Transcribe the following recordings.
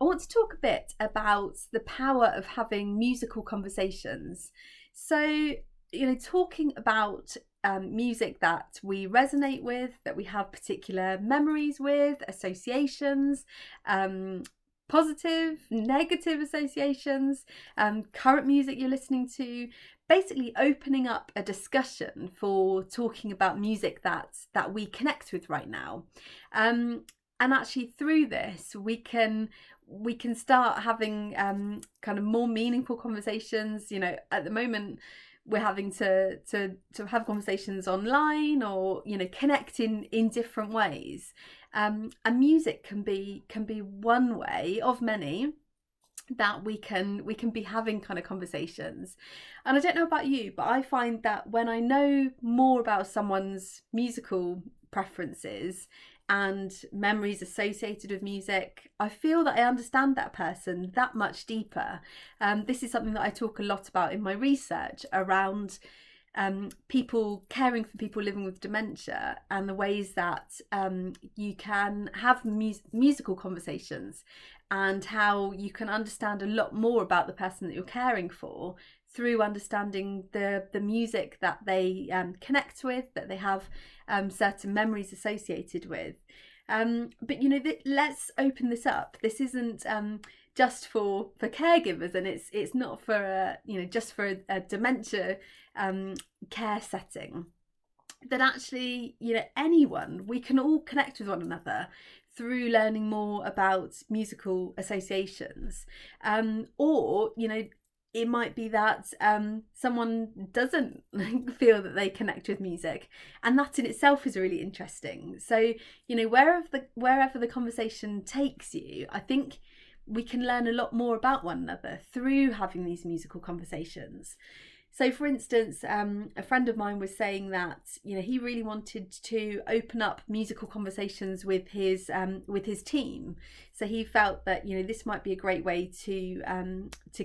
I want to talk a bit about the power of having musical conversations. So, talking about music that we resonate with, that we have particular memories with, associations, positive, negative associations, current music you're listening to, basically opening up a discussion for talking about music that we connect with right now. And actually through this we can start having kind of more meaningful conversations. At the moment we're having to have conversations online, or connect in different ways, and music can be one way of many that we can be having kind of conversations. And I don't know about you, but I find that when I know more about someone's musical preferences and memories associated with music, I feel that I understand that person that much deeper. This is something that I talk a lot about in my research around people caring for people living with dementia, and the ways that you can have musical conversations, and how you can understand a lot more about the person that you're caring for through understanding the music that they connect with, that they have certain memories associated with. But let's open this up. This isn't just for caregivers, and it's not for just for a dementia care setting. That actually, anyone, we can all connect with one another through learning more about musical associations. Or it might be that someone doesn't feel that they connect with music, and that in itself is really interesting. So wherever the conversation takes you, I think we can learn a lot more about one another through having these musical conversations. So, for instance, a friend of mine was saying that he really wanted to open up musical conversations with his team. So he felt that this might be a great way to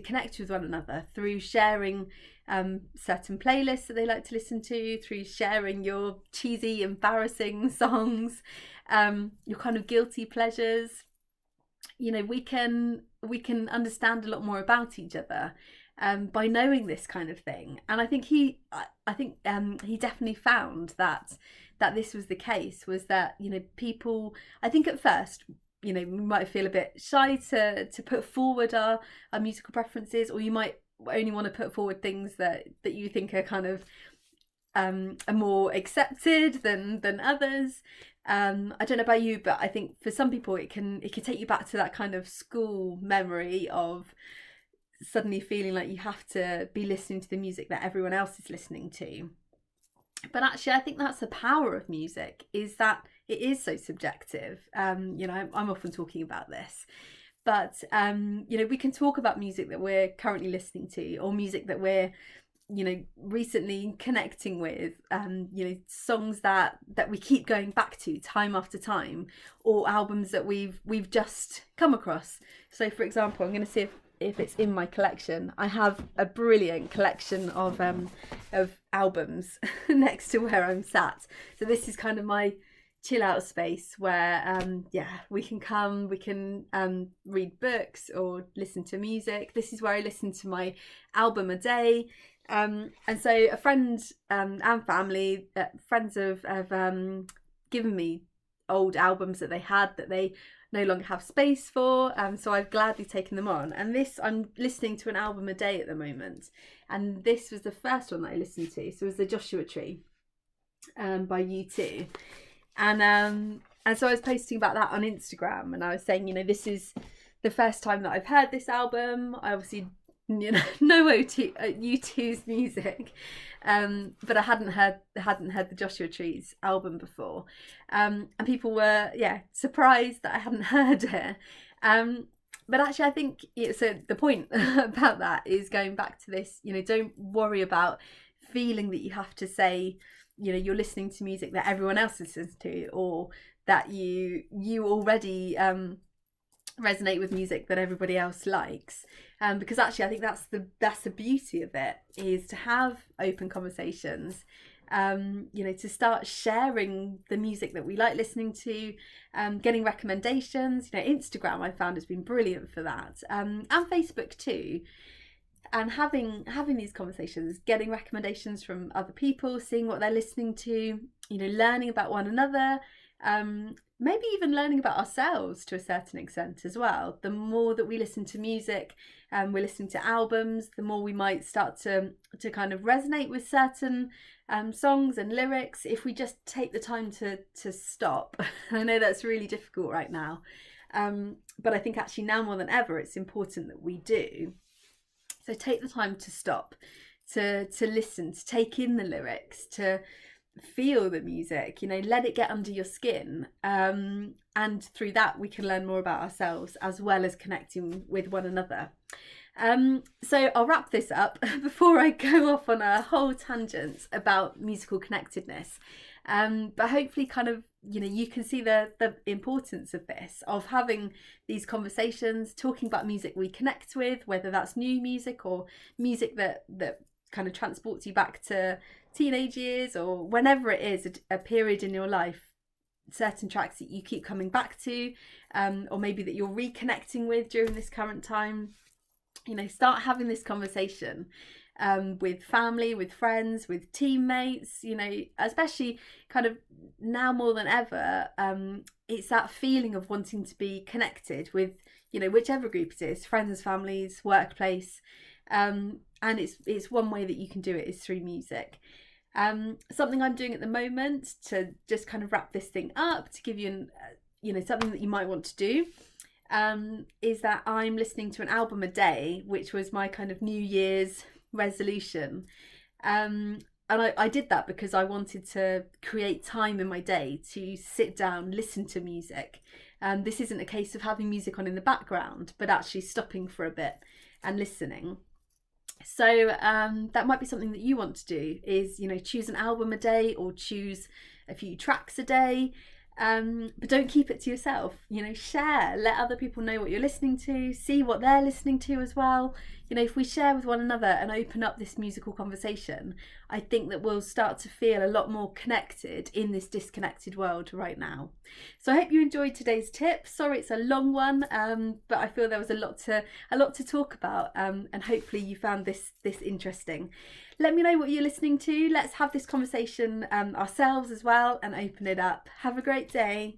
connect with one another through sharing certain playlists that they like to listen to, through sharing your cheesy, embarrassing songs, your kind of guilty pleasures. We can understand a lot more about each other by knowing this kind of thing. And I think he definitely found that this was the case, was that people, I think at first we might feel a bit shy to put forward our musical preferences, or you might only want to put forward things that you think are kind of are more accepted than others. I don't know about you, but I think for some people it can take you back to that kind of school memory of suddenly feeling like you have to be listening to the music that everyone else is listening to. But actually, I think that's the power of music, is that it is so subjective. I'm often talking about this, but we can talk about music that we're currently listening to, or music that we're recently connecting with, songs that we keep going back to time after time, or albums that we've just come across. So, for example, I'm going to see if it's in my collection. I have a brilliant collection of albums next to where I'm sat. So this is kind of my chill out space where we can come, we can read books or listen to music. This is where I listen to my album a day. And so a friend and family, friends have given me old albums that they had that they no longer have space for, so I've gladly taken them on. And this, I'm listening to an album a day at the moment, and this was the first one that I listened to. So it was the Joshua Tree by U2, and so I was posting about that on Instagram, and I was saying, this is the first time that I've heard this album. I obviously know U2's music, but I hadn't heard the Joshua Tree's album before, and people were surprised that I hadn't heard it. But actually, I think so. The point about that is going back to this. Don't worry about feeling that you have to say, you're listening to music that everyone else listens to, or that you already resonate with music that everybody else likes, because actually I think that's the beauty of it, is to have open conversations to start sharing the music that we like listening to, getting recommendations. Instagram I found has been brilliant for that, and Facebook too. And having these conversations, getting recommendations from other people, seeing what they're listening to, learning about one another, maybe even learning about ourselves to a certain extent as well. The more that we listen to music, we're listening to albums, the more we might start to kind of resonate with certain songs and lyrics if we just take the time to stop. I know that's really difficult right now, but I think actually now more than ever it's important that we do. So take the time to stop, to listen, to take in the lyrics, to feel the music, let it get under your skin. And through that, we can learn more about ourselves as well as connecting with one another. So I'll wrap this up before I go off on a whole tangent about musical connectedness. But hopefully kind of, you can see the importance of this, of having these conversations, talking about music we connect with, whether that's new music or music that kind of transports you back to teenage years, or whenever it is a period in your life, certain tracks that you keep coming back to, or maybe that you're reconnecting with during this current time. Start having this conversation with family, with friends, with teammates, especially kind of now more than ever. It's that feeling of wanting to be connected with, whichever group it is, friends, families, workplace. And it's one way that you can do it is through music. Something I'm doing at the moment to just kind of wrap this thing up, to give you something that you might want to do, is that I'm listening to an album a day, which was my kind of New Year's resolution. And I did that because I wanted to create time in my day to sit down, listen to music. This isn't a case of having music on in the background, but actually stopping for a bit and listening. So that might be something that you want to do, is choose an album a day or choose a few tracks a day, but don't keep it to yourself. Share, let other people know what you're listening to, see what they're listening to as well. If we share with one another and open up this musical conversation, I think that we'll start to feel a lot more connected in this disconnected world right now. So I hope you enjoyed today's tip. Sorry it's a long one, but I feel there was a lot to talk about, and hopefully you found this interesting. Let me know what you're listening to. Let's have this conversation ourselves as well and open it up. Have a great day.